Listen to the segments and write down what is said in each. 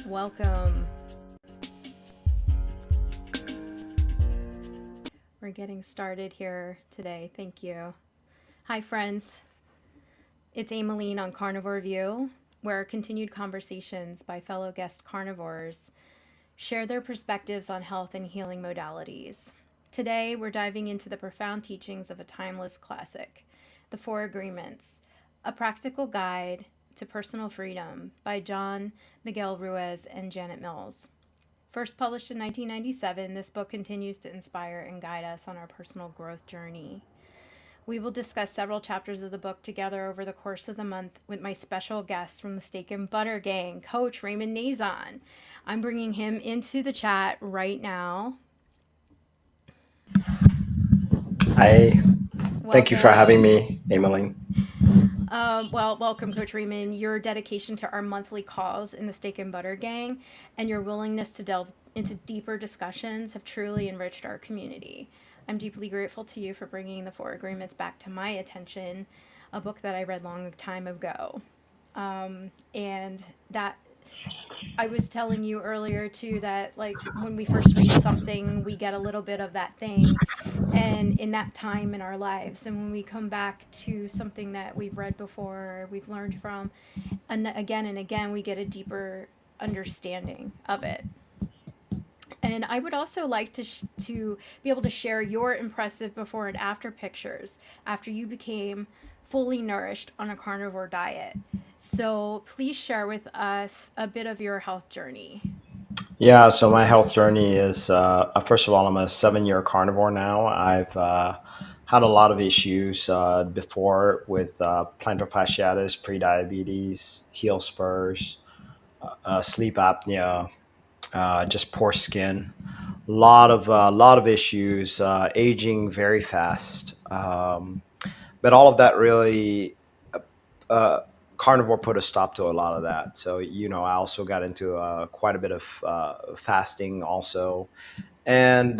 Welcome. We're getting started here today. Thank you. Hi, friends. It's Amaline on CarnivoreView, where continued conversations by fellow guest carnivores share their perspectives on health and healing modalities. Today, we're diving into the profound teachings of a timeless classic, The Four Agreements, a practical guide to personal freedom by Miguel Ruiz and Janet Mills. First published in 1997, this book continues to inspire and guide us on our personal growth journey. We will discuss several chapters of the book together over the course of the month with my special guest from the Steak and Butter Gang, Coach Raymond Nazon. I'm bringing him into the chat right now. Hi. Thank you for having Welcome. me, Amaline. Welcome, Coach Raymond. Your dedication to our monthly calls in the Steak and Butter Gang and your willingness to delve into deeper discussions have truly enriched our community. I'm deeply grateful to you for bringing the Four Agreements back to my attention, a book that I read long time ago. And that I was telling you earlier too that like when we first read something, we get a little bit of that thing and in that time in our lives. And when we come back to something that we've read before, we've learned from, and again, we get a deeper understanding of it. And I would also like to be able to share your impressive before and after pictures after you became fully nourished on a carnivore diet. So please share with us a bit of your health journey. Yeah, so my health journey is first of all, I'm a 7-year carnivore now. I've had a lot of issues before with plantar fasciitis, prediabetes, heel spurs, sleep apnea, just poor skin. Lot of issues, aging very fast. But all of that really uh, carnivore put a stop to a lot of that. So I also got into quite a bit of fasting also, and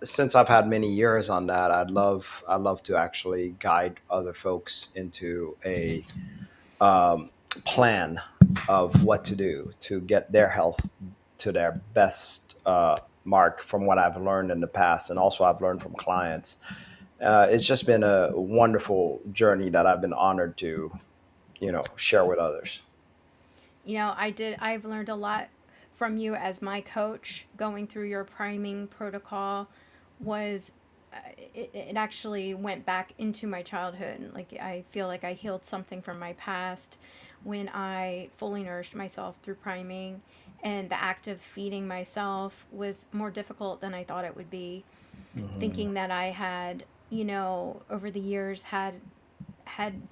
since I've had many years on that, I'd love to actually guide other folks into a um, plan of what to do to get their health to their best mark from what I've learned in the past, and also I've learned from clients. It's just been a wonderful journey that I've been honored to share with others. I've learned a lot from you as my coach. Going through your priming protocol was it actually went back into my childhood. Like I feel like I healed something from my past when I fully nourished myself through priming, and the act of feeding myself was more difficult than I thought it would be. Hmm. Thinking that I had, over the years had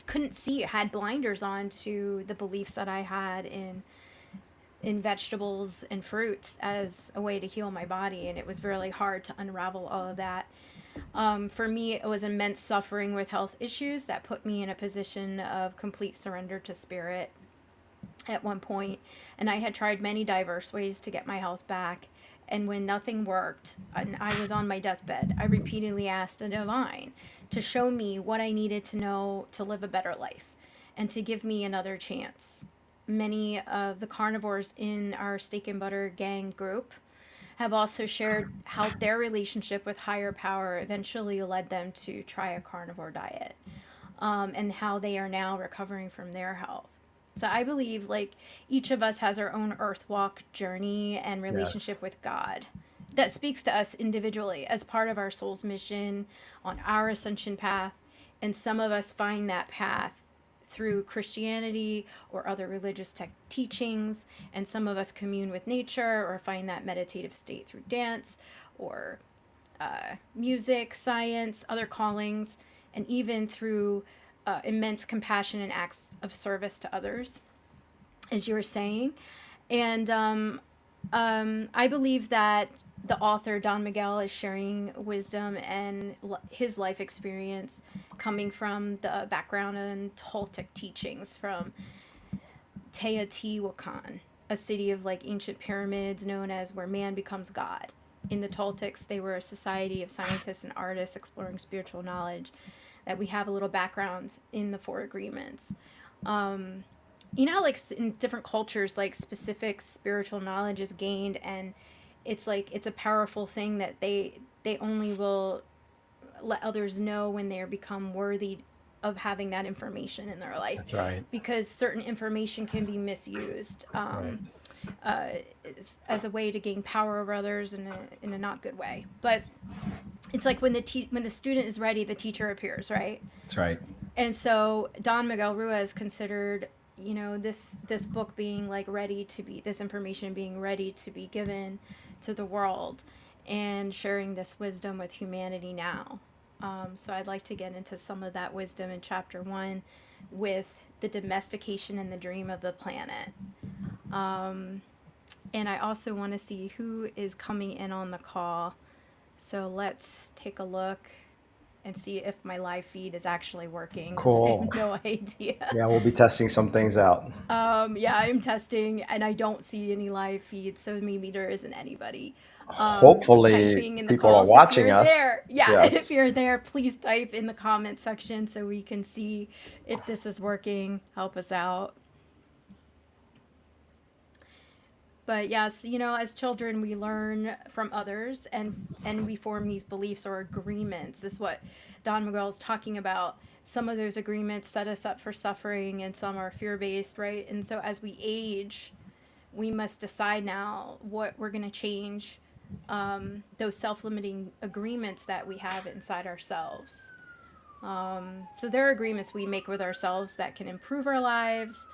couldn't see, had blinders on to the beliefs that I had in vegetables and fruits as a way to heal my body, and it was really hard to unravel all of that. For me, it was immense suffering with health issues that put me in a position of complete surrender to spirit at one point, and I had tried many diverse ways to get my health back. And when nothing worked, and I was on my deathbed, I repeatedly asked the divine to show me what I needed to know to live a better life and to give me another chance. Many of the carnivores in our Steak and Butter Gang group have also shared how their relationship with higher power eventually led them to try a carnivore diet, and how they are now recovering from their health. So I believe like each of us has our own earth walk journey and relationship Yes. with God that speaks to us individually as part of our soul's mission on our ascension path. And some of us find that path through Christianity or other religious teachings, and some of us commune with nature or find that meditative state through dance or music, science, other callings, and even through immense compassion and acts of service to others, as you were saying. And I believe that the author, Don Miguel, is sharing wisdom and his life experience coming from the background and Toltec teachings from Teotihuacan, a city of like ancient pyramids known as where man becomes God. In the Toltecs, they were a society of scientists and artists exploring spiritual knowledge. That we have a little background in the Four Agreements. Um, you know, like in different cultures, like specific spiritual knowledge is gained, and it's like it's a powerful thing that they only will let others know when they become worthy of having that information in their life, That's right. because certain information can be misused, Right. uh, as a way to gain power over others in a not good way. But it's like when when the student is ready, the teacher appears, right? That's right. And so Don Miguel Ruiz considered, you know, this book being like ready to be, this information being ready to be given to the world, and sharing this wisdom with humanity now. So I'd like to get into some of that wisdom in chapter one, with the domestication and the dream of the planet. Um, and I also want to see who is coming in on the call. So let's take a look and see if my live feed is actually working, because I Cool. have no idea. Yeah, we'll be testing some things out. Yeah, I'm testing and I don't see any live feeds, so maybe there isn't anybody Hopefully, typing in the people are call. So if watching you're us. there, yeah, if Yes. you're there, please type in the comment section so we can see if this is working. Help us out. But yes, you know, as children, we learn from others, and we form these beliefs or agreements. This is what Don Miguel is talking about. Some of those agreements set us up for suffering, and some are fear based, right? And so as we age, we must decide now what we're going to change, those self limiting agreements that we have inside ourselves. So there are agreements we make with ourselves that can improve our lives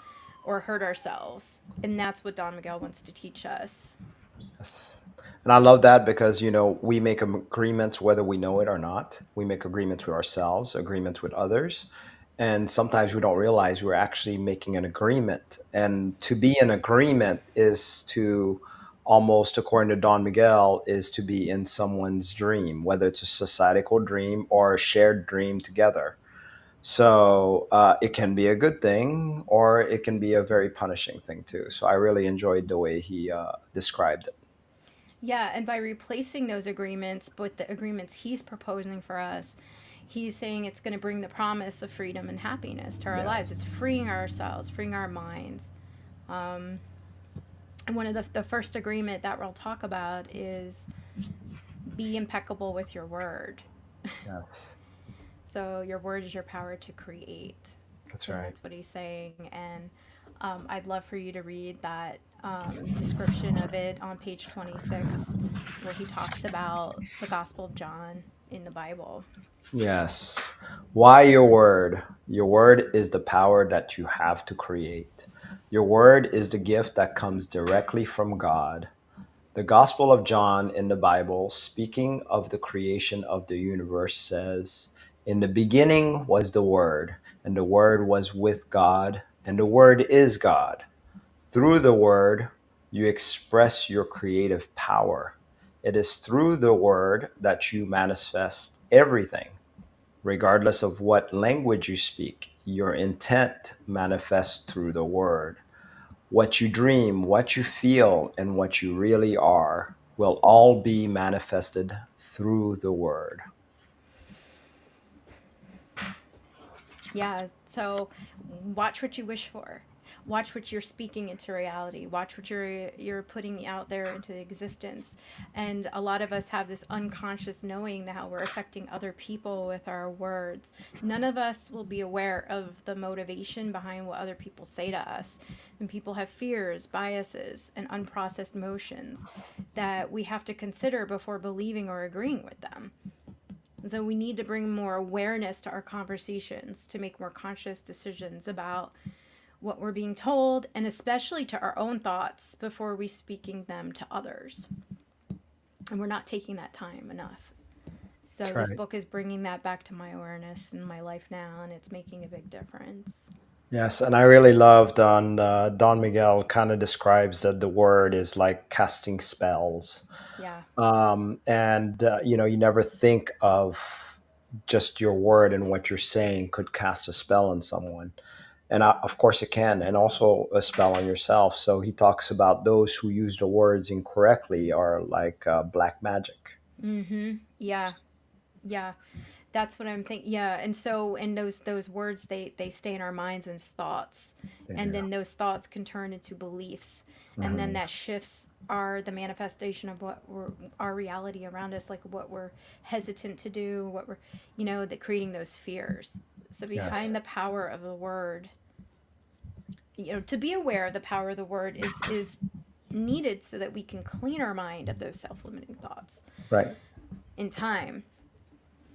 or hurt ourselves. And that's what Don Miguel wants to teach us. Yes. And I love that because, we make agreements whether we know it or not. We make agreements with ourselves, agreements with others. And sometimes we don't realize we're actually making an agreement. And to be in agreement is to almost, according to Don Miguel, is to be in someone's dream, whether it's a societal dream or a shared dream together. So it can be a good thing or it can be a very punishing thing too. So I really enjoyed the way he described it. Yeah, and by replacing those agreements with the agreements he's proposing for us, he's saying it's going to bring the promise of freedom and happiness to our lives. Yes. It's freeing ourselves, freeing our minds. Um, and one of the first agreement that we'll talk about is be impeccable with your word. Yes. So your word is your power to create, That's and right. that's what he's saying. And I'd love for you to read that description of it on page 26, where he talks about the Gospel of John in the Bible. Yes. Why your word? Your word is the power that you have to create. Your word is the gift that comes directly from God. The Gospel of John in the Bible, speaking of the creation of the universe, says, "In the beginning was the Word, and the Word was with God, and the Word is God." Through the Word, you express your creative power. It is through the Word that you manifest everything. Regardless of what language you speak, your intent manifests through the Word. What you dream, what you feel, and what you really are will all be manifested through the Word. Yeah, so watch what you wish for. Watch what you're speaking into reality. Watch what you're putting out there into existence. And a lot of us have this unconscious knowing that how we're affecting other people with our words. None of us will be aware of the motivation behind what other people say to us. And people have fears, biases, and unprocessed emotions that we have to consider before believing or agreeing with them. So we need to bring more awareness to our conversations to make more conscious decisions about what we're being told, and especially to our own thoughts before we speaking them to others. And we're not taking that time enough. So That's this right. book is bringing that back to my awareness in my life now, and it's making a big difference. Yes, and I really loved Don Miguel kind of describes that the word is like casting spells. Yeah. And you never think of just your word and what you're saying could cast a spell on someone. And of course it can, and also a spell on yourself. So he talks about those who use the words incorrectly are like black magic. Mm-hmm. Yeah. Yeah. That's what I'm thinking. Yeah, and so and those words they stay in our minds and thoughts, They and do. then those thoughts can turn into beliefs, and then Hmm. that shifts our the manifestation of our reality around us, like what we're hesitant to do, what we're that creating those fears. So Yes. behind the power of the word, to be aware of the power of the word is needed so that we can clean our mind of those self-limiting thoughts Right. in time.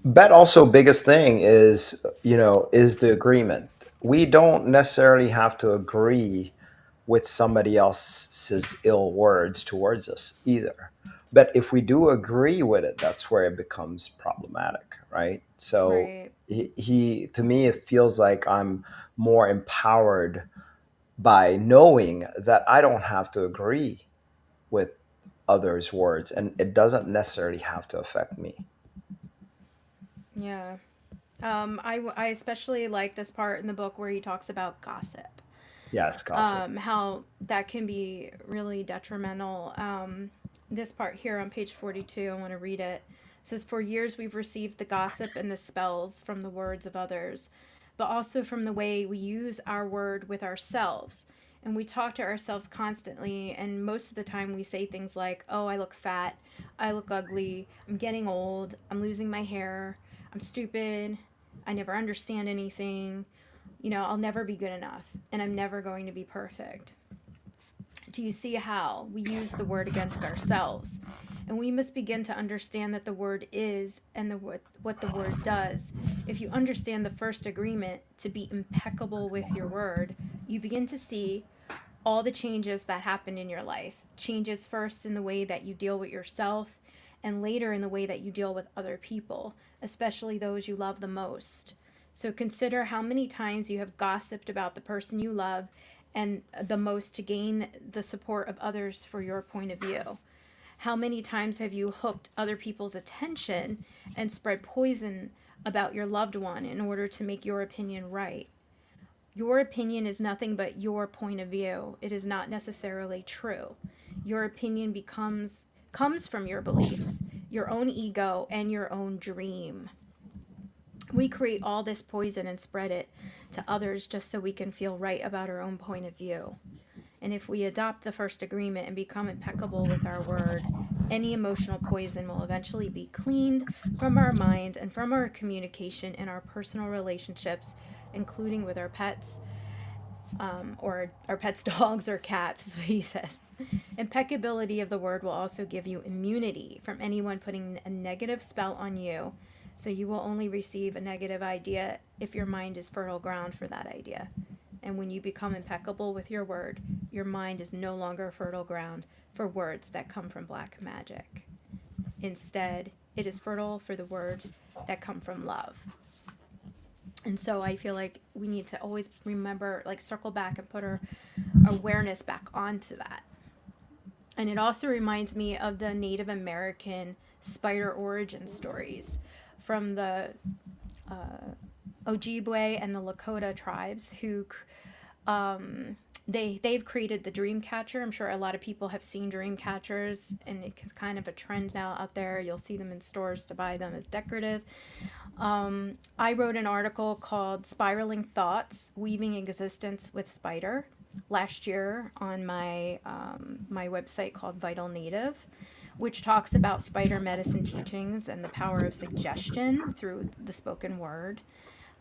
But also, biggest thing is, is the agreement. We don't necessarily have to agree with somebody else's ill words towards us either. But if we do agree with it, that's where it becomes problematic, right? So Right. he to me, it feels like I'm more empowered by knowing that I don't have to agree with others' words, and it doesn't necessarily have to affect me. Yeah. I especially like this part in the book where he talks about gossip, Yes, gossip. how that can be really detrimental. This part here on page 42, I want to read it. It says, "For years we've received the gossip and the spells from the words of others, but also from the way we use our word with ourselves. And we talk to ourselves constantly, and most of the time we say things like, oh, I look fat, I look ugly, I'm getting old, I'm losing my hair, I'm stupid, I never understand anything, I'll never be good enough, and I'm never going to be perfect." Do you see how we use the word against ourselves? And we must begin to understand that the word is and what the word does. If you understand the first agreement to be impeccable with your word, you begin to see all the changes that happen in your life. Changes first in the way that you deal with yourself, and later in the way that you deal with other people, especially those you love the most. So consider how many times you have gossiped about the person you love and the most to gain the support of others for your point of view. How many times have you hooked other people's attention and spread poison about your loved one in order to make your opinion right? Your opinion is nothing but your point of view. It is not necessarily true. Your opinion comes from your beliefs, your own ego, and your own dream. We create all this poison and spread it to others just so we can feel right about our own point of view. And if we adopt the first agreement and become impeccable with our word, any emotional poison will eventually be cleaned from our mind and from our communication in our personal relationships, including with our pets, or our pets' dogs or cats, is what he says. Impeccability of the word will also give you immunity from anyone putting a negative spell on you. So you will only receive a negative idea if your mind is fertile ground for that idea. And when you become impeccable with your word, your mind is no longer fertile ground for words that come from black magic. Instead, it is fertile for the words that come from love. And so I feel like we need to always remember, like, circle back and put our awareness back onto that. And it also reminds me of the Native American spider origin stories from the Ojibwe and the Lakota tribes who um, they've created the dream catcher. I'm sure a lot of people have seen dream catchers, and it's kind of a trend now out there. You'll see them in stores to buy them as decorative. I wrote an article called "Spiraling Thoughts: Weaving Existence with Spider" last year on my website called Vital Native, which talks about spider medicine teachings and the power of suggestion through the spoken word.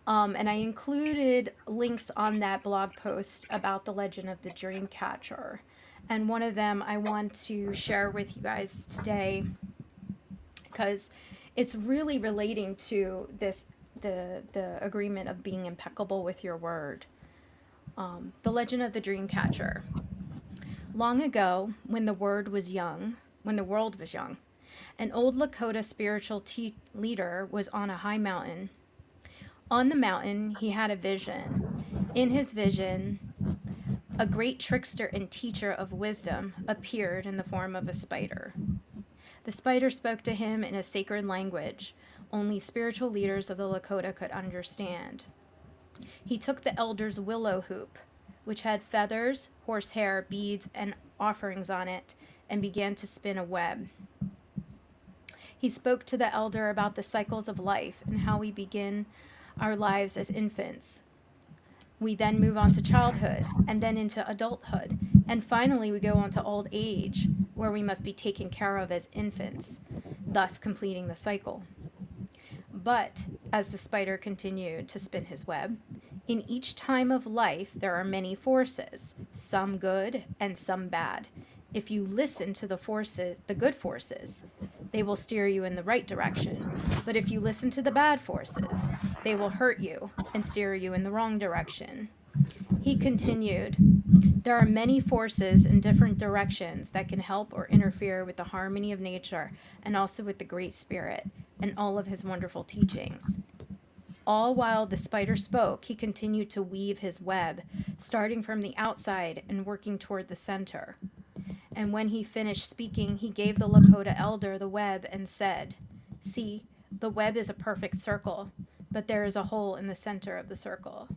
And I included links on that blog post about the legend of the dream catcher. And one of them I want to share with you guys today because it's really relating to this the agreement of being impeccable with your word. The legend of the dream catcher. Long ago, when the world was young, an old Lakota spiritual leader was on a high mountain. On the mountain, he had a vision. In his vision, a great trickster and teacher of wisdom appeared in the form of a spider. The spider spoke to him in a sacred language only spiritual leaders of the Lakota could understand. He took the elder's willow hoop, which had feathers, horsehair, beads, and offerings on it, and began to spin a web. He spoke to the elder about the cycles of life and how we begin our lives as infants. We then move on to childhood and then into adulthood. And finally, we go on to old age, where we must be taken care of as infants, thus completing the cycle. But, as the spider continued to spin his web, in each time of life there are many forces, some good and some bad. If you listen to the forces, the good forces, they will steer you in the right direction. But if you listen to the bad forces, they will hurt you and steer you in the wrong direction. He continued, there are many forces in different directions that can help or interfere with the harmony of nature and also with the Great Spirit and all of his wonderful teachings. All while the spider spoke, he continued to weave his web, starting from the outside and working toward the center. And when he finished speaking, he gave the Lakota elder the web and said, see, the web is a perfect circle, but there is a hole in the center of the circle.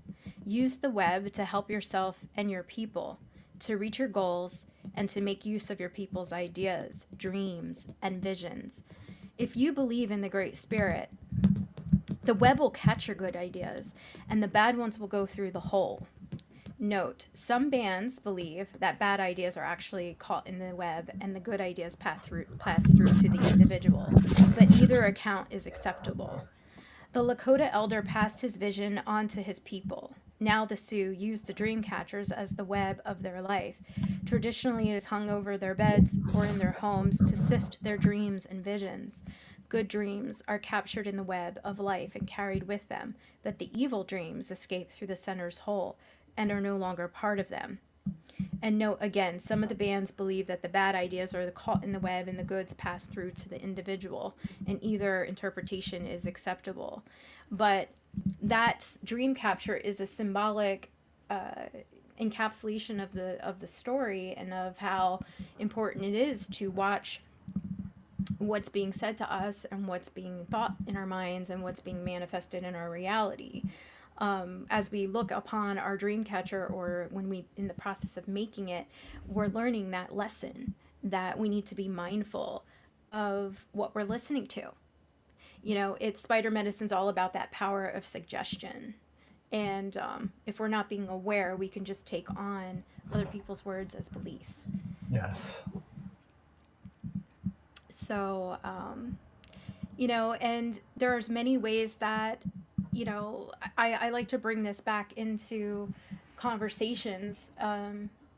Use the web to help yourself and your people to reach your goals and to make use of your people's ideas, dreams, and visions. If you believe in the Great Spirit, the web will catch your good ideas, and the bad ones will go through the hole. Note, some bands believe that bad ideas are actually caught in the web and the good ideas pass through to the individual, but either account is acceptable. The Lakota elder passed his vision on to his people. Now the Sioux use the dream catchers as the web of their life. Traditionally, it is hung over their beds or in their homes to sift their dreams and visions. Good dreams are captured in the web of life and carried with them, but the evil dreams escape through the center's hole and are no longer part of them. And note again, some of the bands believe that the bad ideas are caught in the web and the goods pass through to the individual, and either interpretation is acceptable. But that dream capture is a symbolic encapsulation of the story and of how important it is to watch what's being said to us and what's being thought in our minds and what's being manifested in our reality. As we look upon our dream catcher, or when we in the process of making it, we're learning that lesson that we need to be mindful of what we're listening to. You know, it's spider medicine's all about that power of suggestion. And if we're not being aware, we can just take on other people's words as beliefs. Yes. So, you know, and there's many ways that, you know, I like to bring this back into conversations,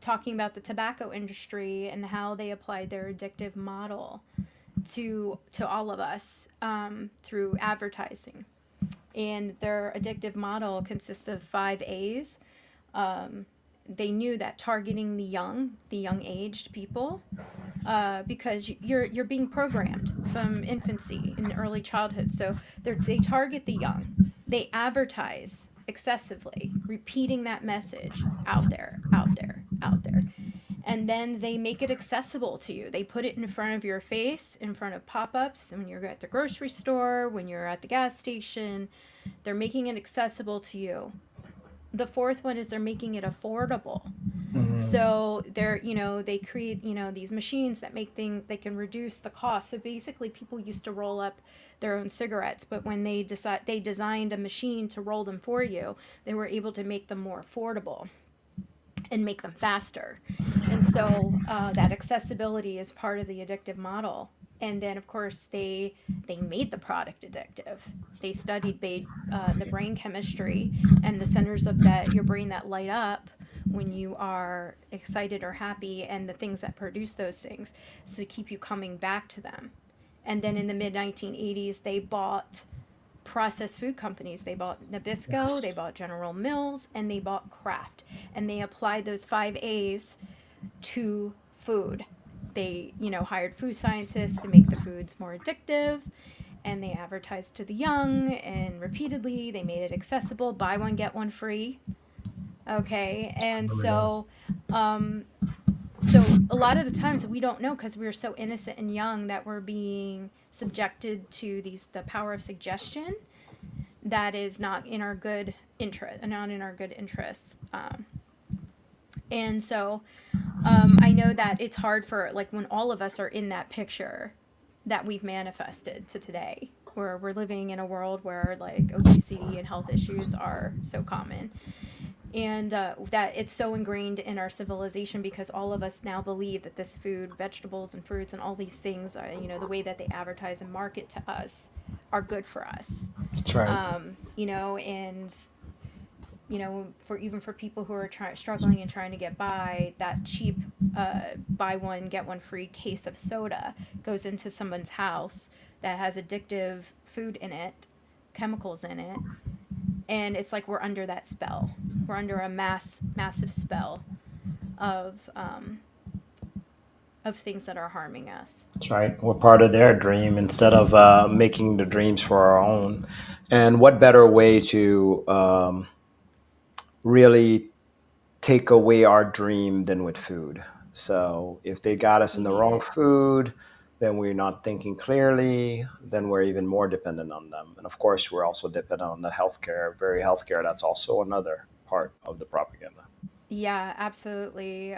talking about the tobacco industry and how they applied their addictive model to all of us through advertising. And their addictive model consists of 5 A's. They knew that targeting the young aged people, because you're being programmed from infancy and early childhood. So they target the young. They advertise excessively, repeating that message out there. And then they make it accessible to you. They put it in front of your face, in front of pop-ups, when you're at the grocery store, when you're at the gas station. They're making it accessible to you. The 4th one is they're making it affordable. Mm-hmm. So they create, these machines that make things, they can reduce the cost. So basically people used to roll up their own cigarettes, but when they designed a machine to roll them for you, they were able to make them more affordable and make them faster. And so that accessibility is part of the addictive model. And then, of course, they made the product addictive. They studied the brain chemistry and the centers of your brain that light up when you are excited or happy, and the things that produce those things, so to keep you coming back to them. And then in the mid-1980s, they bought processed food companies. They bought Nabisco, they bought General Mills, and they bought Kraft. And they applied those 5 A's to food. They, hired food scientists to make the foods more addictive, and they advertised to the young, and repeatedly they made it accessible, buy one, get one free. Okay, and so a lot of the times we don't know, because we're so innocent and young, that we're being subjected to the power of suggestion that is not in our good interest, and so I know that it's hard for, like, when all of us are in that picture, that we've manifested to today, where we're living in a world where like obesity and health issues are so common. And that it's so ingrained in our civilization because all of us now believe that this food, vegetables and fruits and all these things, are, the way that they advertise and market to us are good for us. That's right. And for even for people who are struggling and trying to get by, that cheap buy one get one free case of soda goes into someone's house that has addictive food in it, chemicals in it, and it's like we're under that spell. We're under a massive spell of things that are harming us. That's right. We're part of their dream instead of making the dreams for our own. And what better way to really take away our dream than with food? So if they got us in We the need wrong it. food, then we're not thinking clearly, then we're even more dependent on them. And of course, we're also dependent on the healthcare, very healthcare. That's also another part of the propaganda. Yeah, absolutely.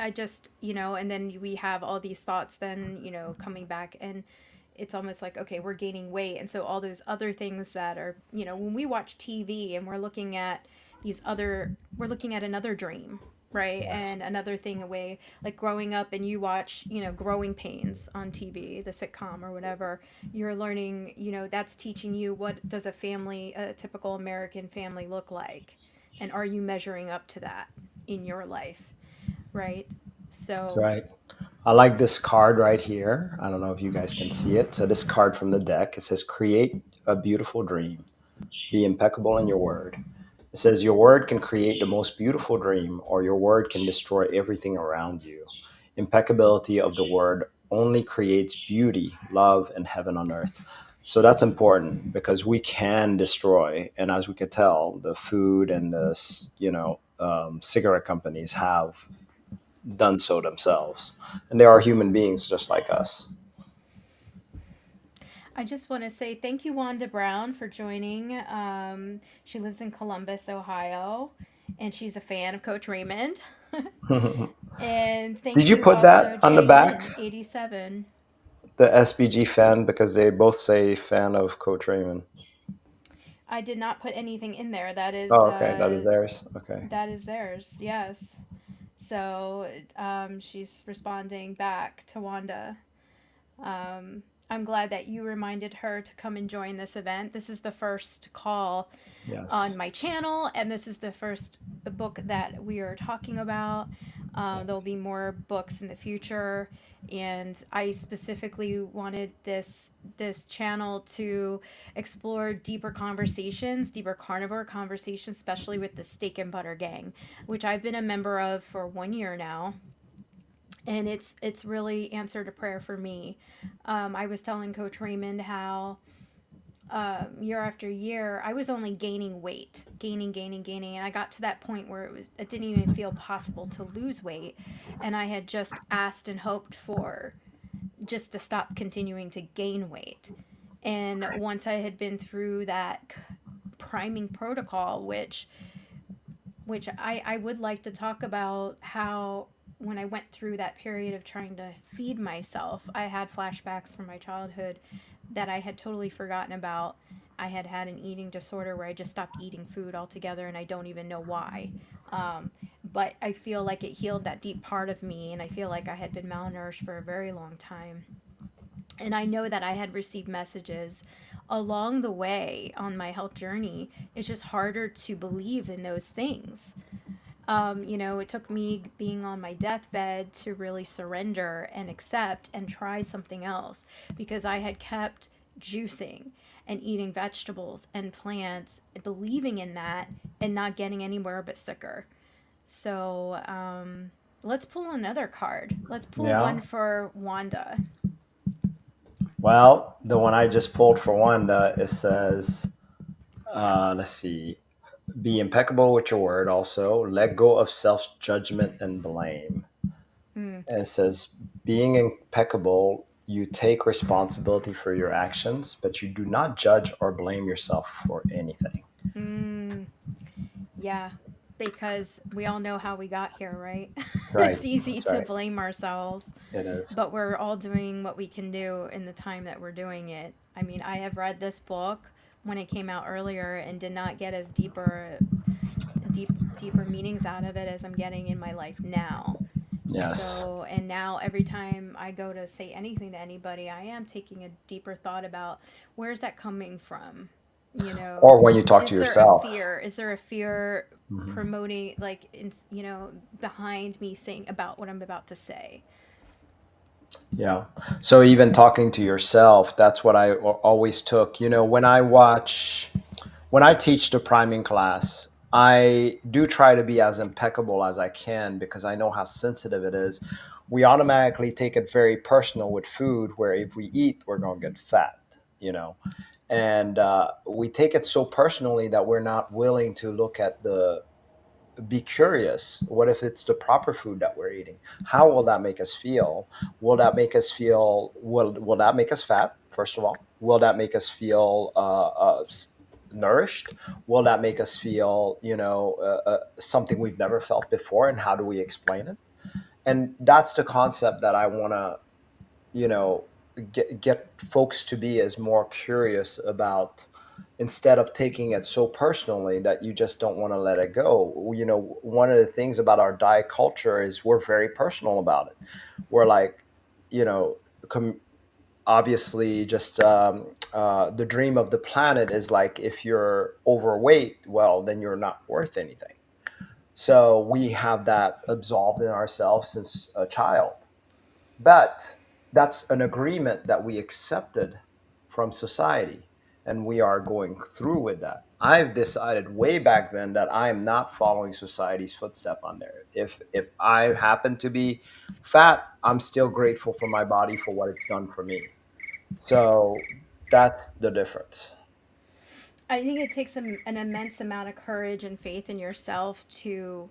I just, and then we have all these thoughts then, coming back, and it's almost like, okay, we're gaining weight. And so all those other things that are, when we watch TV and we're looking at another dream, right? Yes. And another thing away, like growing up and you watch, Growing Pains on TV, the sitcom or whatever, you're learning, that's teaching you what does a typical American family look like? And are you measuring up to that in your life? Right? That's So, right. I like this card right here. I don't know if you guys can see it. So this card from the deck, it says create a beautiful dream. Be impeccable in your word. It says your word can create the most beautiful dream or your word can destroy everything around you. Impeccability of the word only creates beauty, love, and heaven on earth. So that's important because we can destroy, and as we can tell, the food and the cigarette companies have done so themselves, and they are human beings just like us. I just want to say thank you, Wanda Brown, for joining. She lives in Columbus, Ohio, and she's a fan of Coach Raymond. And Did thank you you put also, that on the Jay Lynn, back? 87. The SBG fan, because they both say fan of Coach Raymond. I did not put anything in there. That is Oh, okay, that is theirs. Okay. theirs. Yes. So she's responding back to Wanda. Um, I'm glad that you reminded her to come and join this event. This is the first call on Yes. my channel, and this is the first book that we are talking about. There'll be Yes. more books in the future, and I specifically wanted this channel to explore deeper conversations, deeper carnivore conversations, especially with the Steak and Butter Gang, which I've been a member of for 1 year now, and it's really answered a prayer for me. I was telling Coach Raymond how year after year, I was only gaining weight, gaining, and I got to that point where it didn't even feel possible to lose weight, and I had just asked and hoped for just to stop continuing to gain weight. And once I had been through that priming protocol, which I would like to talk about how when I went through that period of trying to feed myself, I had flashbacks from my childhood that I had totally forgotten about. I had had an eating disorder where I just stopped eating food altogether and I don't even know why. Um, but I feel like it healed that deep part of me, and I feel like I had been malnourished for a very long time. And I know that I had received messages along the way on my health journey. It's just harder to believe in those things. It took me being on my deathbed to really surrender and accept and try something else because I had kept juicing and eating vegetables and plants, believing in that and not getting anywhere but sicker. So let's pull another card. Let's pull Yeah. one for Wanda. Well, the one I just pulled for Wanda, it says, let's see, be impeccable with your word also. Let go of self judgment and blame. Mm, And it says, being impeccable, you take responsibility for your actions, but you do not judge or blame yourself for anything. mm, yeah. because we all know how we got here, right? Right. It's easy That's to right. blame ourselves, It is. but we're all doing what we can do in the time that we're doing it. I mean, I have read this book when it came out earlier and did not get as deeper meanings out of it as I'm getting in my life now. Yes. So, and now every time I go to say anything to anybody, I am taking a deeper thought about where's that coming from? You Or know, when you talk to is there a yourself. fear? Is there a fear Mhm. promoting, like, behind me saying about what I'm about to say? Yeah. So even talking to yourself, that's what I always took. When I teach the priming class, I do try to be as impeccable as I can because I know how sensitive it is. We automatically take it very personal with food, where if we eat, we're going to get fat, and we take it so personally that we're not willing to look at the be curious. What if it's the proper food that we're eating? How will that make us feel? Will that make us fat, first of all? Will that make us feel nourished? Will that make us feel something we've never felt before, and how do we explain it? And that's the concept that I want to you know get folks to be as more curious about, instead of taking it so personally that you just don't want to let it go. One of the things about our diet culture is we're very personal about it. We're like, you know com- obviously, just the dream of the planet is like, if you're overweight, well, then you're not worth anything. So we have that absolved in ourselves since a child, but that's an agreement that we accepted from society, and we are going through with that. I've decided way back then that I am not following society's footstep on there. If I happen to be fat, I'm still grateful for my body for what it's done for me. So that's the difference. I think it takes an immense amount of courage and faith in yourself to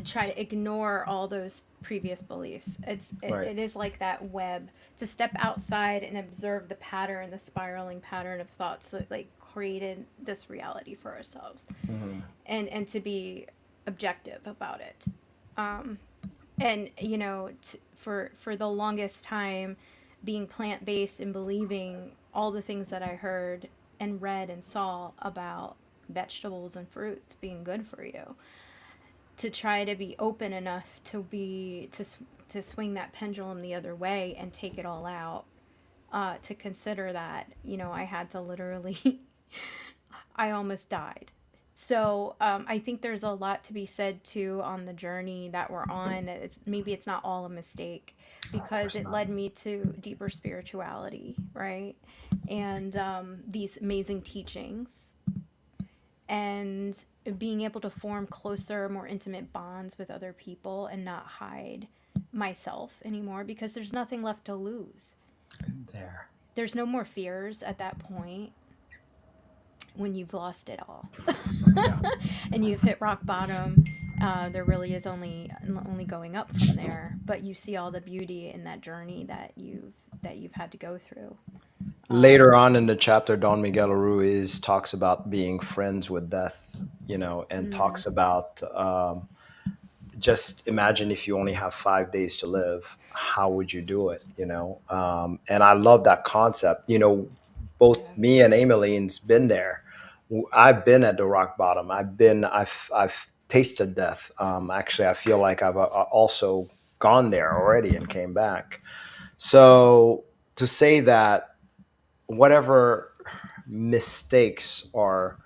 try to ignore all those previous beliefs. Right. It is like that web, to step outside and observe the pattern, the spiraling pattern of thoughts that like created this reality for ourselves, Hmm. and to be objective about it. Um, and for the longest time, being plant based and believing all the things that I heard and read and saw about vegetables and fruits being good for you, to try to be open enough to swing that pendulum the other way and take it all out, to consider that I had to literally I almost died. So I think there's a lot to be said too on the journey that we're on. Maybe it's not all a mistake, Of because course it not. led me to deeper spirituality, right? And these amazing teachings, and being able to form closer, more intimate bonds with other people and not hide myself anymore, because there's nothing left to lose. There. There's no more fears at that point when you've lost it all Yeah. and you've hit rock bottom. There really is only going up from there, but you see all the beauty in that journey that you've had to go through. Later Um, on in the chapter, Don Miguel Ruiz talks about being friends with death, and mm, talks about, just imagine if you only have 5 days to live, how would you do it? And I love that concept. Both yeah. me and Ameline's been there. I've been at the rock bottom. I've tasted death. Actually, I feel like I've also gone there already and came back. So to say that whatever mistakes or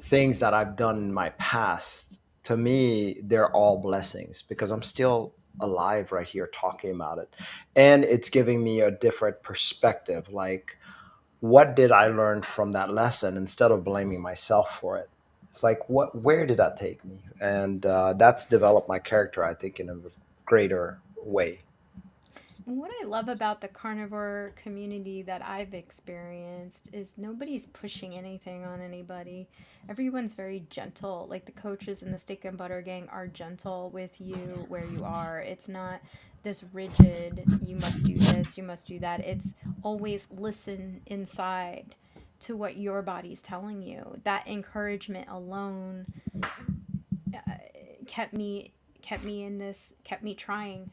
things that I've done in my past, to me, they're all blessings because I'm still alive right here talking about it. And it's giving me a different perspective. Like, what did I learn from that lesson instead of blaming myself for it? It's like, where did that take me? And that's developed my character, I think, in a greater way. What I love about the carnivore community that I've experienced is nobody's pushing anything on anybody. Everyone's very gentle. Like the coaches in the Steak and Butter Gang are gentle with you where you are. It's not this rigid, you must do this, you must do that. It's always listen inside. to what your body's telling you. That encouragement alone uh, kept me kept me trying,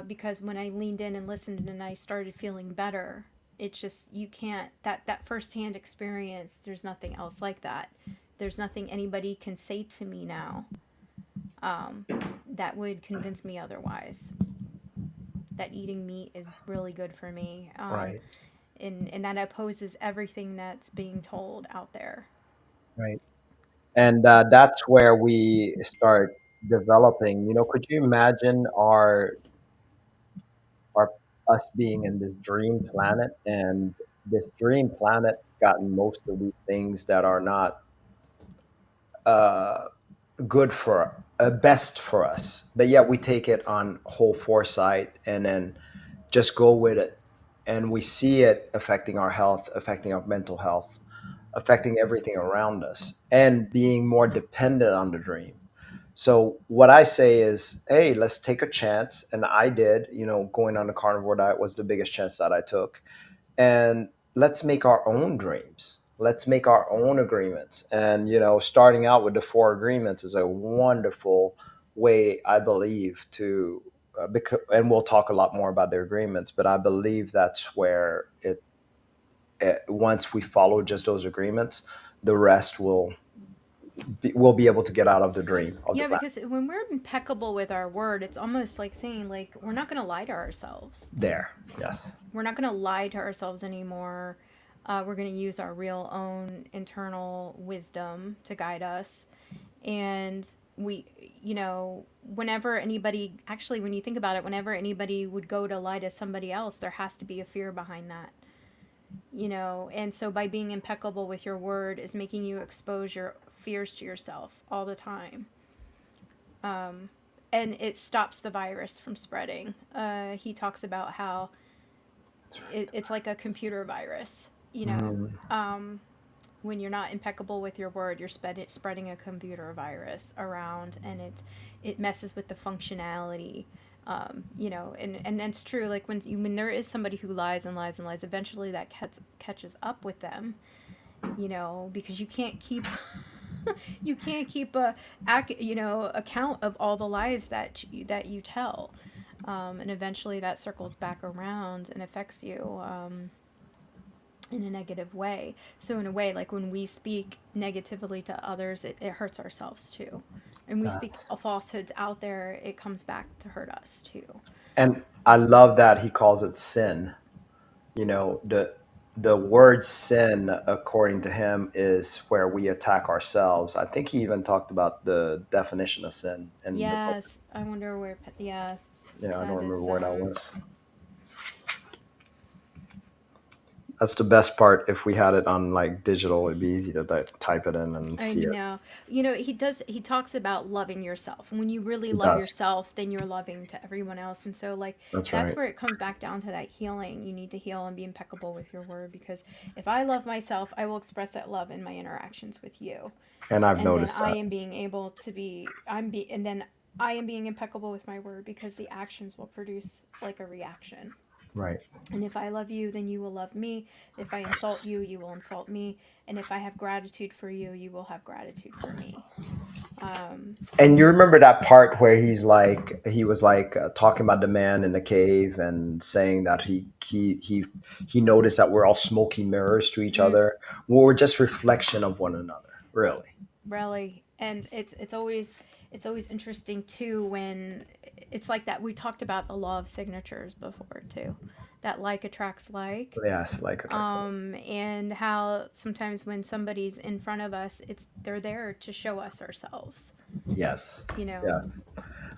because when I leaned in and listened and I started feeling better, it's just, you can't, that firsthand experience, there's nothing else like that. There's nothing anybody can say to me now, um, that would convince me otherwise, that eating meat is really good for me, Right. and that opposes everything that's being told out there. Right. And that's where we start developing. Could you imagine our us being in this dream planet, and this dream planet's gotten most of these things that are not uh, good for best for us, but yet we take it on whole foresight and then just go with it, and we see it affecting our health, affecting our mental health, affecting everything around us, and being more dependent on the dream. So what I say is, hey, let's take a chance. And I did, going on the carnivore diet was the biggest chance that I took. And let's make our own dreams. Let's make our own agreements. And, starting out with the four agreements is a wonderful way, I believe, to, and we'll talk a lot more about the agreements, but I believe that's where once we follow just those agreements, the rest we'll be able to get out of the dream of the Yeah, planet. because when we're impeccable with our word, it's almost like saying, like, we're not going to lie to ourselves. There, yes. We're not going to lie to ourselves anymore. We're going to use our real own internal wisdom to guide us. And we, whenever anybody, actually, when you think about it, whenever anybody would go to lie to somebody else, there has to be a fear behind that. And so by being impeccable with your word is making you expose your fears to yourself all the time. um, and it stops the virus from spreading. He talks about how it's like a computer virus. Mm, When you're not impeccable with your word, you're spreading a computer virus around, and it messes with the functionality. And that's true. Like when there is somebody who lies and lies and lies, eventually that catches up with them. Because you can't keep you can't keep account of all the lies that you tell, and eventually that circles back around and affects you, in a negative way. So in a way, like when we speak negatively to others, it hurts ourselves too. And we speak yes. falsehoods out there, it comes back to hurt us too. And I love that he calls it sin. The word sin, according to him, is where we attack ourselves. I think he even talked about the definition of sin in the book. Yes, I wonder where. Yeah, Yeah, I don't that remember is. where that was. That's the best part. If we had it on like digital, it'd be easy to type it in and I see it. know. He talks about loving yourself. When you really He love does. yourself, then you're loving to everyone else. And so, like, That's that's right. where it comes back down to that healing. You need to heal and be impeccable with your word, because if I love myself, I will express that love in my interactions with you. And I've And then noticed I that. am being able to be, and then I am being impeccable with my word, because the actions will produce like a reaction. Right. And if I love you, then you will love me. If I insult you, you will insult me. And if I have gratitude for you, you will have gratitude for me. Um, And you remember that part where he was like talking about the man in the cave and saying that he noticed that we're all smoky mirrors to each mm, other. We're just reflection of one another, really. really, and it's always interesting too when it's like that. We talked about the law of signatures before too, that like attracts like. Yes, like And how sometimes when somebody's in front of us, they're there to show us ourselves. yes, You know, yes.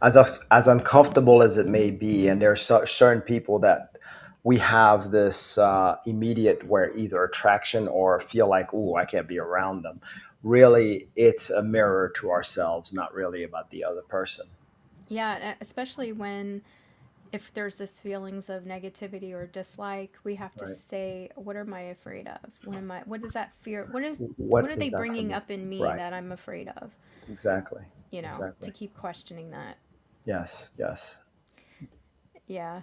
As uncomfortable as it may be, and there are certain people that we have this immediate where either attraction or feel like, "Ooh, I can't be around them." Really, it's a mirror to ourselves, not really about the other person. yeah, especially when if there's this feelings of negativity or dislike, we have to Right. say, what am I afraid of? What is that fear? What What are they is that bringing coming up in from? me Right. that I'm afraid of? Exactly. To Exactly. keep questioning that. Yes. Yes. Yeah.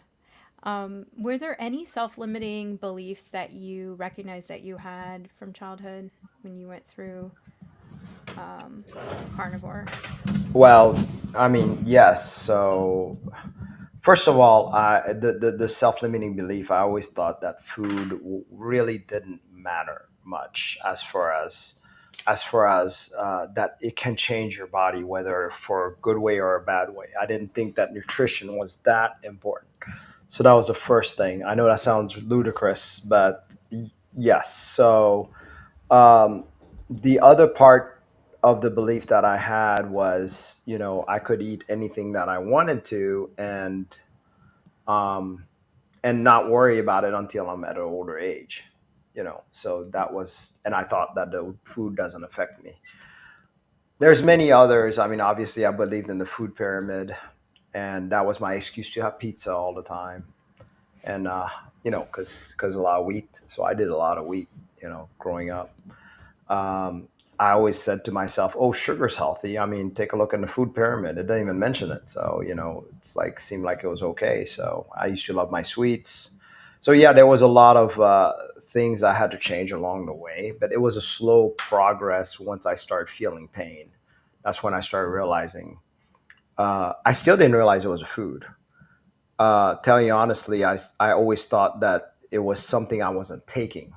Were there any self-limiting beliefs that you recognize that you had from childhood when you went through um, carnivore? Well, I mean, yes. So first of all, the self limiting belief. I always thought that food really didn't matter much as far as that it can change your body, whether for a good way or a bad way. I didn't think that nutrition was that important. So that was the first thing. I know that sounds ludicrous, but yes. So um, the other part of the belief that I had was, I could eat anything that I wanted to, um, and not worry about it until I'm at an older age. So that was, and I thought that the food doesn't affect me. There's many others. I mean, obviously, I believed in the food pyramid, and that was my excuse to have pizza all the time. And because a lot of wheat, so I did a lot of wheat. Growing up. um, I always said to myself, "Oh, sugar's healthy." I mean, take a look in the food pyramid; it doesn't even mention it. So it's like seemed like it was okay. So I used to love my sweets. So yeah, there was a lot of things I had to change along the way, but it was a slow progress. Once I started feeling pain, that's when I started realizing. I still didn't realize it was a food. Telling you honestly, I always thought that it was something I wasn't taking.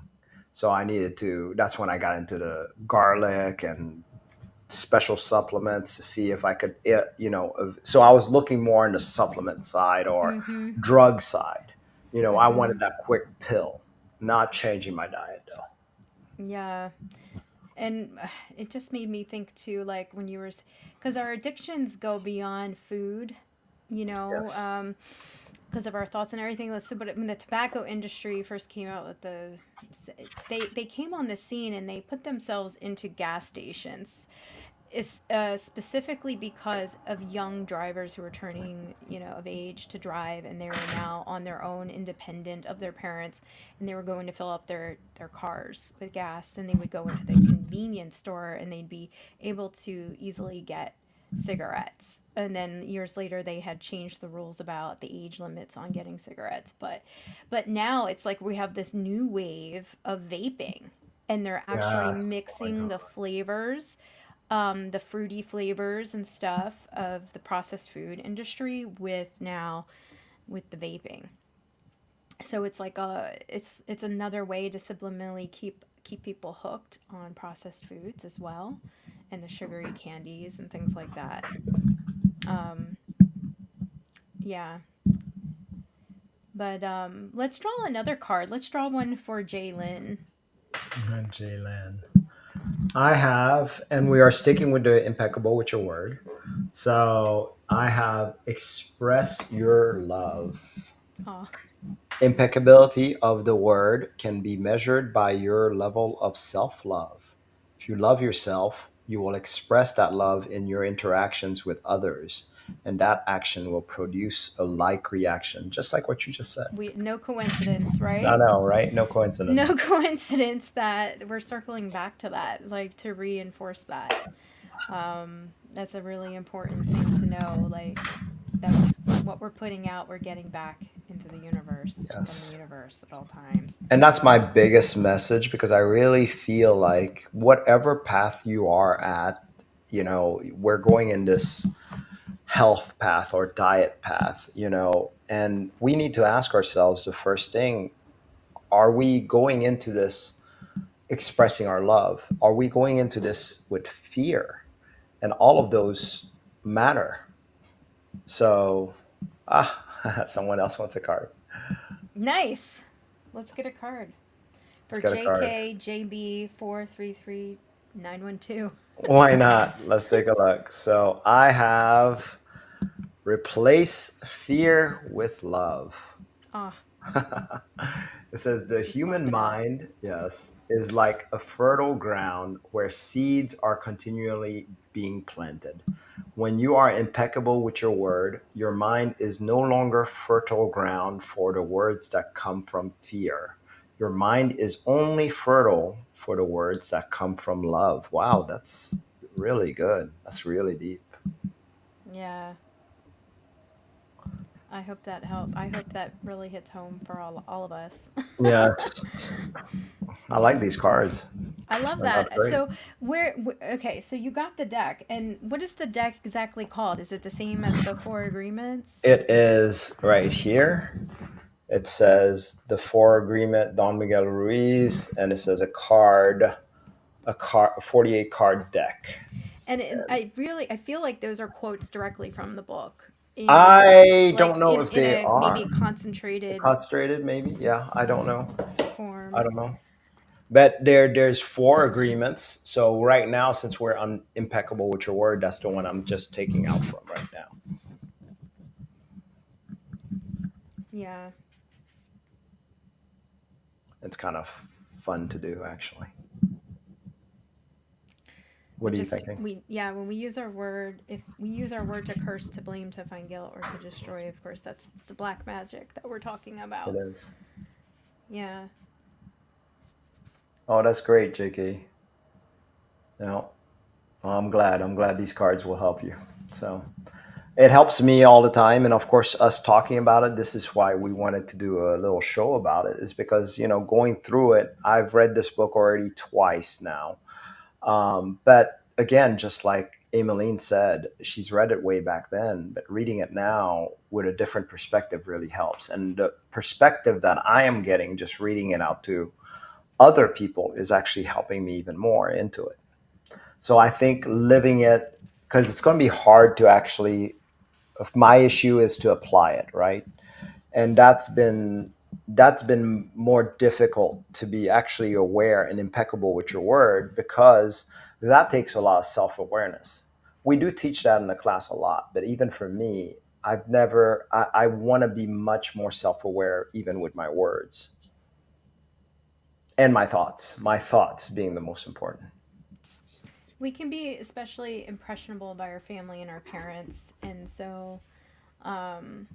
So I needed to. That's when I got into the garlic and special supplements to see if I could, So I was looking more on the supplement side or Mm-hmm. drug side. I Mm-hmm. wanted that quick pill, not changing my diet though. Yeah. And it just made me think too, like when you were, because our addictions go beyond food, you know, Yes. because of our thoughts and everything. So, but when the tobacco industry first came out with they came on the scene and they put themselves into gas stations, is specifically because of young drivers who are turning, of age to drive, and they were now on their own, independent of their parents, and they were going to fill up their cars with gas. Then they would go into the convenience store, and they'd be able to easily get cigarettes. And then years later, they had changed the rules about the age limits on getting cigarettes. But now it's like we have this new wave of vaping, and they're actually Yes. Oh my mixing God. the flavors, the fruity flavors and stuff of the processed food industry with now with the vaping. So it's like it's another way to subliminally keep people hooked on processed foods as well, and the sugary candies and things like that. Um, yeah, but let's draw another card. Let's draw one for Jalen. Jalen. I have, and we are sticking with the impeccable with your word. So I have express your love. Oh, Impeccability of the word can be measured by your level of self love. If you love yourself, you will express that love in your interactions with others, and that action will produce a like reaction, just like what you just said. we no coincidence, I right? know, right? No coincidence. No coincidence that we're circling back to that, like to reinforce that. That's a really important thing to know. Like, that's what we're putting out, we're getting back into the universe from the Yes. universe at all times. And that's my biggest message because I really feel like whatever path you are at, we're going in this health path or diet path, and we need to ask ourselves the first thing: are we going into this expressing our love? Are we going into this with fear? And all of those matter. So, someone else wants a card. Nice. Let's get a card Let's for get a card. JKJB433912. Why not? Let's take a look. So, I have replace fear with love. Ah, It says the just swap human it out. mind, yes, is like a fertile ground where seeds are continually being planted. When you are impeccable with your word, your mind is no longer fertile ground for the words that come from fear. Your mind is only fertile for the words that come from love. Wow, that's really good. That's really deep. Yeah. I hope that helped. I hope that really hits home for all of us. Yes, I like these cards. I love That's that. great. So okay, so you got the deck, and what is the deck exactly called? Is it the same as the Four Agreements? It is right here. It says the Four Agreement, Don Miguel Ruiz, and it says a 48 card deck. And I feel like those are quotes directly from the book in I like don't know if in they a are maybe concentrated concentrated, maybe. Yeah, I don't know. I form. don't know. But there's four agreements. So right now, since we're on impeccable with your word, that's the one I'm just taking out from right now. Yeah. It's kind of fun to do, actually. We What are you just thinking? we yeah, when we use our word, if we use our word to curse, to blame, to find guilt, or to destroy, of course that's the black magic that we're talking It about. is. Yeah. Oh, that's great, JK. No, I'm glad. I'm glad these cards will help you. So it helps me all the time. And of course, us talking about it, this is why we wanted to do a little show about it, is because, going through it, I've read this book already twice now. But again, just like Amaline said, she's read it way back then, but reading it now with a different perspective really helps. And the perspective that I am getting just reading it out to other people is actually helping me even more into it. So I think living it, because it's going to be hard to actually, if my issue is to apply it, right? And that's been more difficult to be actually aware and impeccable with your word, because that takes a lot of self-awareness. We do teach that in the class a lot, but even for me, I want to be much more self-aware even with my words and my thoughts being the most important. We can be especially impressionable by our family and our parents, and so um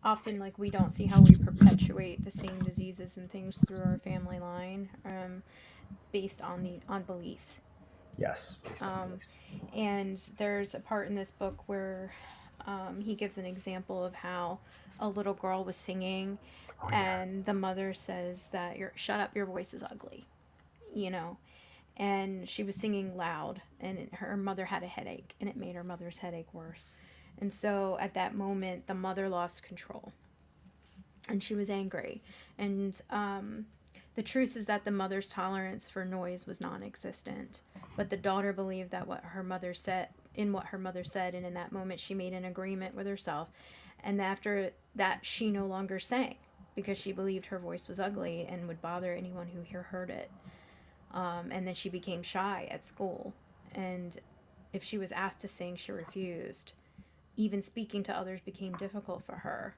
often like we don't see how we perpetuate the same diseases and things through our family line, based on the on beliefs. Yes, based on um, beliefs. and there's a part in this book where he gives an example of how a little girl was singing, Oh yeah. and the mother says that you're shut up, your voice is ugly, you know. And she was singing loud, and her mother had a headache, and it made her mother's headache worse. And so at that moment the mother lost control, and she was angry. And the truth is that the mother's tolerance for noise was non-existent, but the daughter believed that what her mother said, and in that moment she made an agreement with herself. And after that, she no longer sang because she believed her voice was ugly and would bother anyone who heard it. And then she became shy at school, and if she was asked to sing, she refused. Even speaking to others became difficult for her.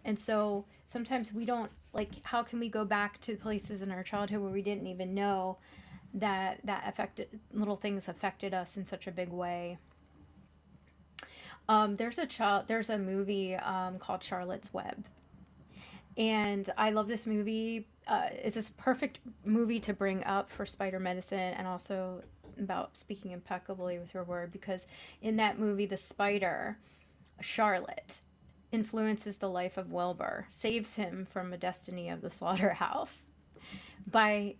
And so sometimes we don't, like, how can we go back to places in our childhood where we didn't even know that affected, little things affected us in such a big way. There's a movie called Charlotte's Web, and I love this movie. It's this perfect movie to bring up for spider medicine, and also about speaking impeccably with your word, because in that movie the spider Charlotte influences the life of Wilbur, saves him from a destiny of the slaughterhouse by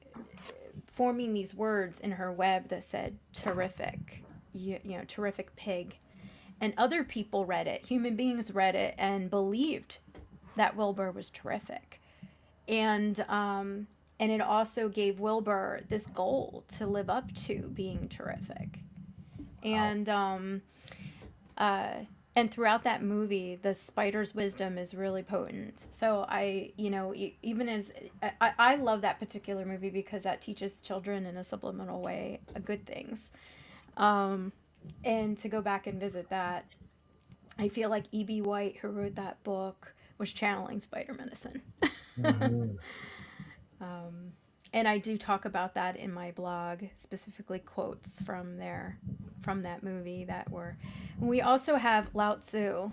forming these words in her web that said terrific, terrific pig. And other people read it, human beings read it, and believed that Wilbur was terrific. And it also gave Wilbur this goal to live up to being terrific. Wow. And uh, and throughout that movie, the spider's wisdom is really potent. So even as I love that particular movie because that teaches children in a subliminal way good things. Um, and to go back and visit that, I feel like E.B. White, who wrote that book, was channeling spider medicine. Mhm. um, and I do talk about that in my blog, specifically quotes from that movie that were. We also have Lao Tzu,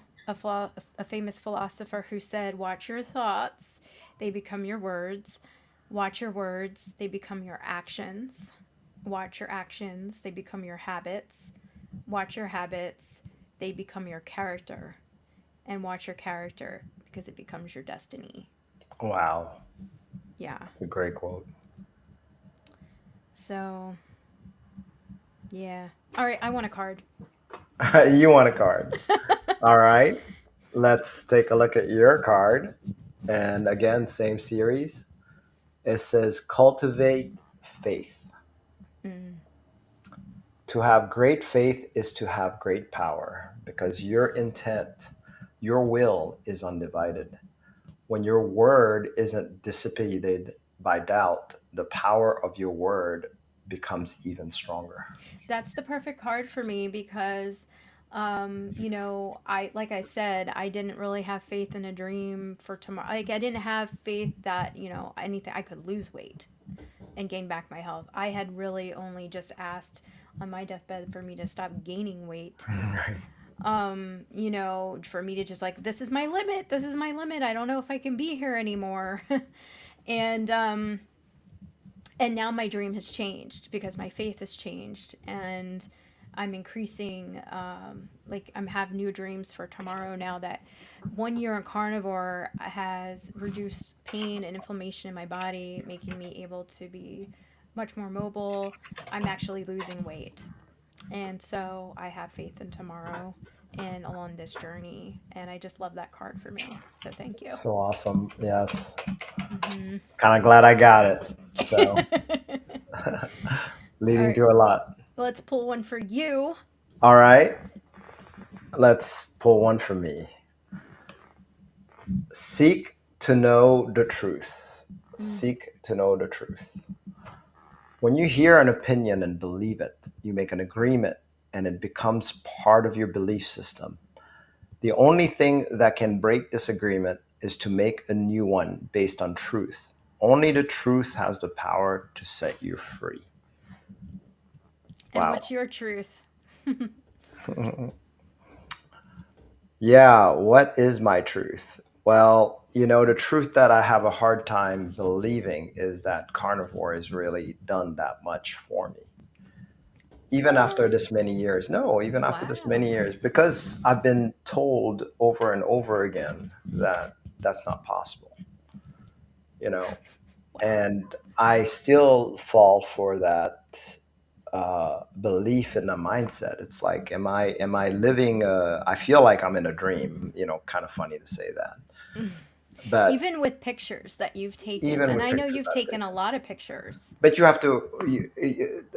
a famous philosopher who said, "Watch your thoughts; they become your words. Watch your words; they become your actions. Watch your actions; they become your habits. Watch your habits; they become your character. and watch your character because it becomes your destiny. Wow. Yeah. It's a great quote. So, yeah. All right, I want a card. You want a card. All right. Let's take a look at your card. And again, same series. It says cultivate faith. Mm, To have great faith is to have great power because your intent, your will is undivided. When your word isn't dissipated by doubt, the power of your word becomes even stronger. that's the perfect card for me because like I said, I didn't really have faith in a dream for tomorrow. Like I didn't have faith that, anything I could lose weight and gain back my health. I had really only just asked on my deathbed for me to stop gaining weight. Right. For me to just like, this is my limit. This is my limit. I don't know if I can be here anymore. and and now my dream has changed because my faith has changed, and I'm increasing, like I'm have new dreams for tomorrow now that 1 year in carnivore has reduced pain and inflammation in my body, making me able to be much more mobile. I'm actually losing weight, and so I have faith in tomorrow and along this journey, and I just love that card for me, so thank you. So awesome. Yes. Hmm. Kind of glad I got it. So, All leading right, to a lot. let's pull one for you. All right. Let's pull one for me. Seek to know the truth. Mm. Seek to know the truth. When you hear an opinion and believe it, you make an agreement and it becomes part of your belief system. The only thing that can break this agreement is to make a new one based on truth. Only the truth has the power to set you free. And Wow. what's your truth? Yeah, what is my truth? Well, the truth that I have a hard time believing is that carnivore has really done that much for me. Even after What? this many years. No, even after this many Wow. years, because I've been told over and over again that that's not possible, you know, Wow. and I still fall for that belief in the mindset. It's like, am I living? I feel like I'm in a dream. Kind of funny to say that, but Even with pictures that you've taken, even and with I know pictures you've I've taken taken. a lot of pictures But you have to,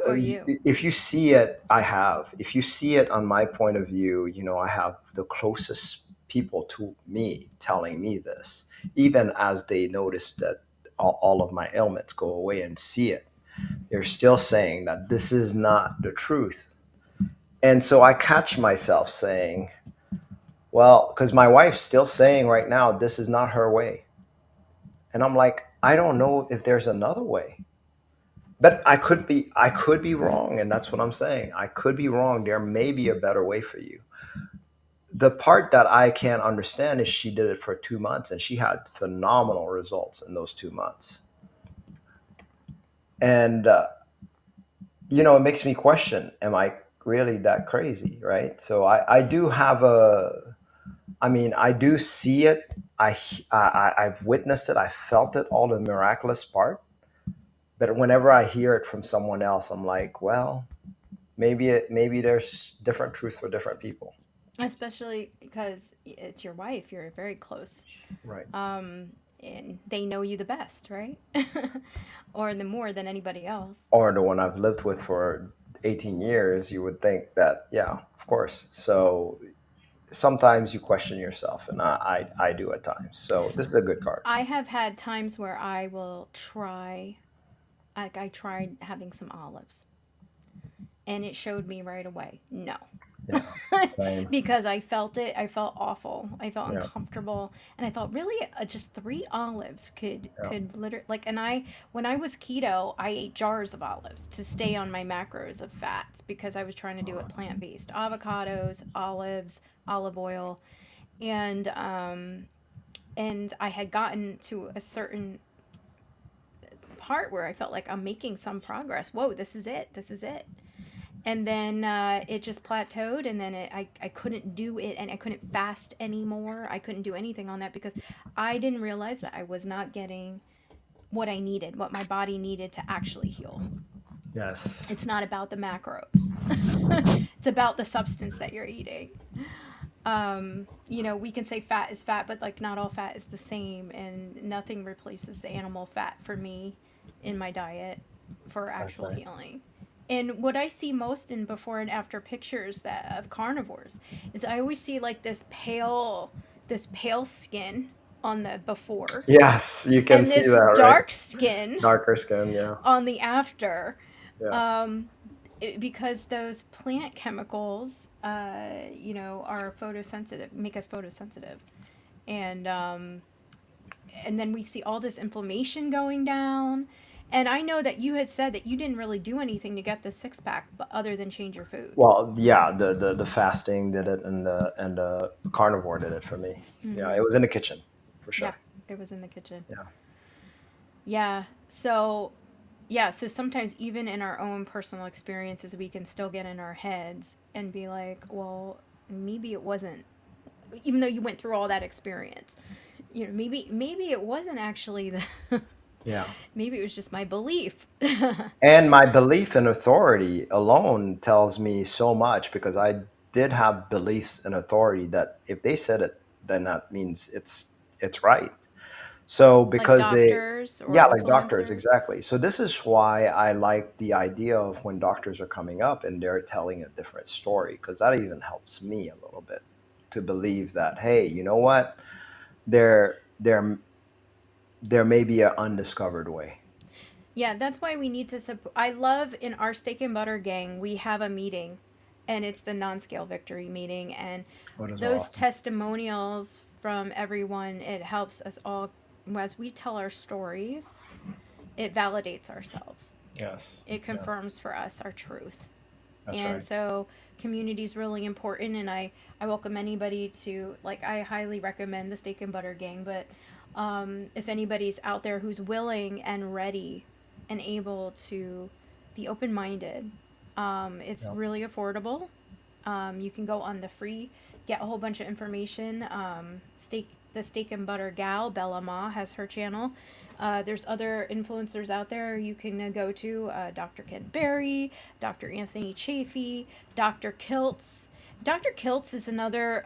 for you. if you see it, I have. If you see it on my point of view, I have the closest people to me telling me this, even as they notice that all of my ailments go away and see it. They're still saying that this is not the truth. And so I catch myself saying, well, because my wife's still saying right now, this is not her way. And I'm like, I don't know if there's another way. But I could be wrong, and that's what I'm saying. I could be wrong. There may be a better way for you. The part that I can't understand is she did it for 2 months and she had phenomenal results in those 2 months. And it makes me question: am I really that crazy? Right? So I do have a. I mean, I do see it. I've witnessed it. I felt it. All the miraculous part. But whenever I hear it from someone else, I'm like, well, maybe there's different truth for different people. Especially because it's your wife, you're very close. Right. Um, and they know you the best, right? Or the more than anybody else. Or the one I've lived with for 18 years, you would think that, yeah, of course. So sometimes you question yourself, and I do at times. So this is a good card. I have had times where I will try, like I tried having some olives, and it showed me right away no. Yeah. Same. Because I felt it, I felt awful, I felt Yeah. uncomfortable, and I thought really, just 3 olives could Yeah. literally, like, and I, when I was keto, I ate jars of olives to stay on my macros of fats because I was trying to do it plant-based: avocados, olives, olive oil, and I had gotten to a certain part where I felt like I'm making some progress. Whoa, this is it, this is it. and then it just plateaued, and then I couldn't do it, and I couldn't fast anymore. I couldn't do anything on that because I didn't realize that I was not getting what I needed, what my body needed to actually heal. Yes. It's not about the macros. It's about the substance that you're eating. We can say fat is fat, but like not all fat is the same, and nothing replaces the animal fat for me in my diet for That's actual right. healing. And what I see most in before and after pictures that of carnivores is I always see like this pale skin on the before Yes, you can and see this that, right? dark skin Darker skin, yeah. on the after. Yeah. Um, because those plant chemicals, are photosensitive, make us photosensitive, and and then we see all this inflammation going down. And I know that you had said that you didn't really do anything to get the six pack, but other than change your food. Well, yeah, the fasting did it, and the carnivore did it for me. Yeah, Mm-hmm. it was in the kitchen for Yeah, sure. it was in the kitchen. Yeah. Yeah. So yeah, so sometimes even in our own personal experiences, we can still get in our heads and be like, well, maybe it wasn't, even though you went through all that experience, maybe it wasn't actually the, Yeah. maybe it was just my belief. And my belief in authority alone tells me so much because I did have beliefs in authority that if they said it, then that means it's right. So Like because they, doctors or yeah, like doctors, influencers. exactly. So this is why I like the idea of when doctors are coming up and they're telling a different story, because that even helps me a little bit to believe that, hey, you know what? There there may be an undiscovered way. Yeah, that's why we need to support. I love in our steak and butter gang, we have a meeting, and it's the non-scale victory meeting. And What is those awesome. testimonials from everyone, it helps us all as we tell our stories. It validates ourselves. Yes. It Yeah, confirms for us our truth. that's And right. so community is really important, and I welcome anybody to, like, I highly recommend the steak and butter gang. But if anybody's out there who's willing and ready and able to be open-minded, it's Yeah. really affordable. You can go on the free, get a whole bunch of information. The steak and butter gal Bella Ma has her channel. There's other influencers out there you can go to. Dr. Ken Berry, Dr. Anthony Chafee, Dr. Kiltz. Dr. Kiltz is another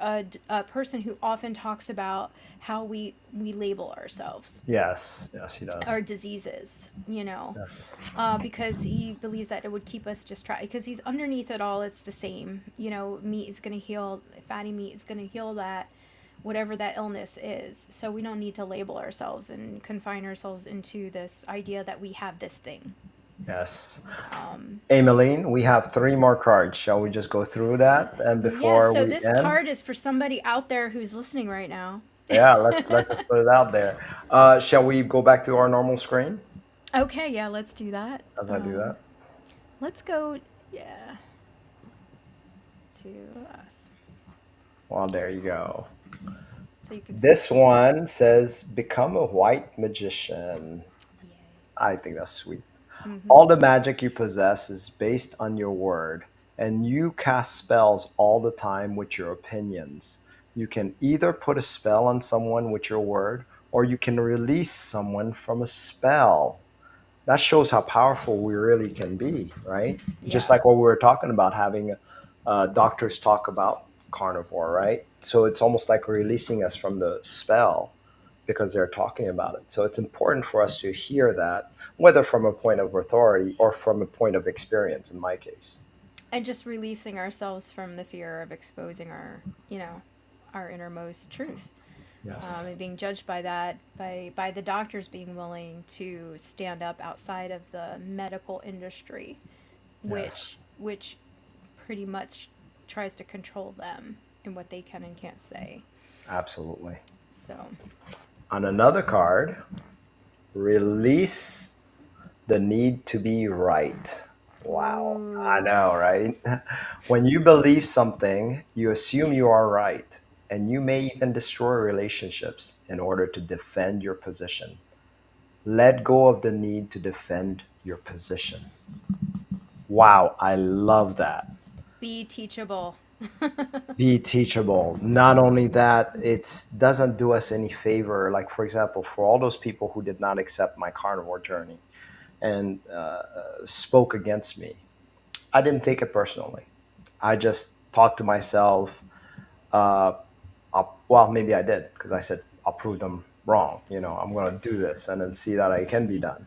person who often talks about how we label ourselves, Yes. Yes, he does. our diseases, Yes. because he believes that it would keep us just try, because he's underneath it all. It's the same, meat is going to heal, fatty meat is going to heal that, whatever that illness is. So we don't need to label ourselves and confine ourselves into this idea that we have this thing. Yes. um, Amaline, we have three more cards. Shall we just go through that and yes, before so we this end? card is for somebody out there who's listening right now. Yeah, let's just put it out there. Shall we go back to our normal screen Okay, yeah, let's do that. as I do that? Let's go, yeah, to us, Well, there you go. so you can see This it too. one says, "Become a white magician." Yay. I think that's sweet. Mm-hmm. All the magic you possess is based on your word, and you cast spells all the time with your opinions. You can either put a spell on someone with your word, or you can release someone from a spell. That shows how powerful we really can be, right? Just Yeah. like what we were talking about, having doctors talk about carnivore, right? So it's almost like releasing us from the spell because they're talking about it. So it's important for us to hear that, whether from a point of authority or from a point of experience, in my case. And just releasing ourselves from the fear of exposing our innermost truth, Yes. and being judged by that, by the doctors being willing to stand up outside of the medical industry, Yes. which pretty much tries to control them in what they can and can't say. Absolutely. So, On another card, release the need to be right. Wow. I ooh, know, right? When you believe something, you assume you are right, and you may even destroy relationships in order to defend your position. Let go of the need to defend your position. Wow, I love that. Be teachable. Be teachable. Not only that, it doesn't do us any favor. Like, for example, for all those people who did not accept my carnivore journey and spoke against me, I didn't take it personally. I just thought to myself, uh, well, maybe I did, because I said, I'll prove them wrong. I'm going to do this and then see that I can be done.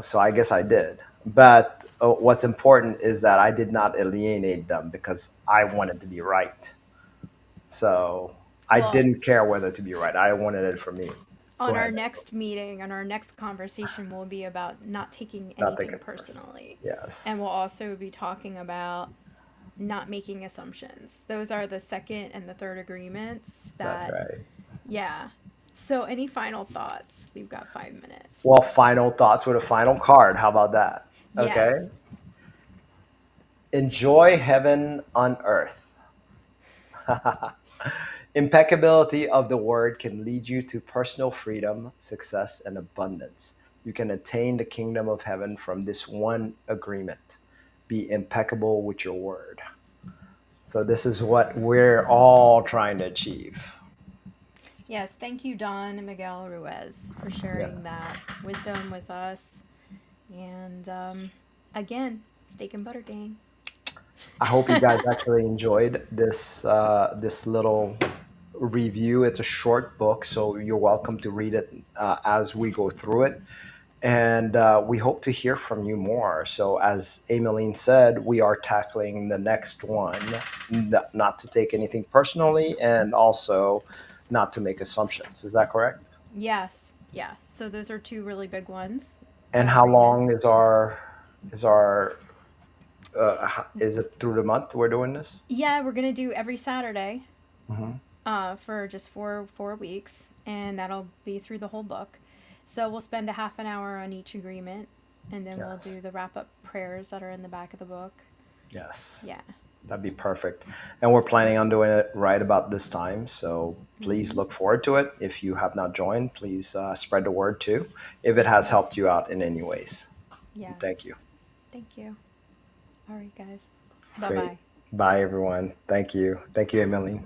So I guess I did. But what's important is that I did not alienate them because I wanted to be right. So I Well, didn't care whether to be right. I wanted it for me. Go on our ahead. next meeting, on our next conversation, will be about not taking Not anything thinking person. personally. And Yes, we'll also be talking about not making assumptions. Those are the second and the third agreements that's that, right. yeah. So, any final thoughts? We've got 5 minutes. Well, final thoughts with a final card. How about that? Okay. Yes. Enjoy heaven on earth. Impeccability of the word can lead you to personal freedom, success, and abundance. You can attain the kingdom of heaven from this one agreement. Be impeccable with your word. So, this is what we're all trying to achieve. Yes. Thank you, Don and Miguel Ruiz, for sharing Yes. that wisdom with us. And again, steak and butter gang. I hope you guys actually enjoyed this little review. It's a short book, so you're welcome to read it as we go through it. And we hope to hear from you more. So, as Amaline said, we are tackling the next one, not to take anything personally, and also not to make assumptions. Is that correct? Yes. Yeah. So, those are two really big ones. And how long Agreements. is it through the month we're doing this? Yeah, we're gonna do every Saturday, Hmm. for just four weeks, and that'll be through the whole book. So we'll spend a half an hour on each agreement, and then we'll do Yes. the wrap up prayers that are in the back of the book. Yes. Yeah. That'd be perfect. And we're planning on doing it right about this time. So please Mm-hmm. look forward to it. If you have not joined, please spread the word too, if it has helped you out in any ways. Yeah. Thank you. Thank you. All right, guys. Bye Great. bye. Bye, everyone. Thank you. Thank you, Emily.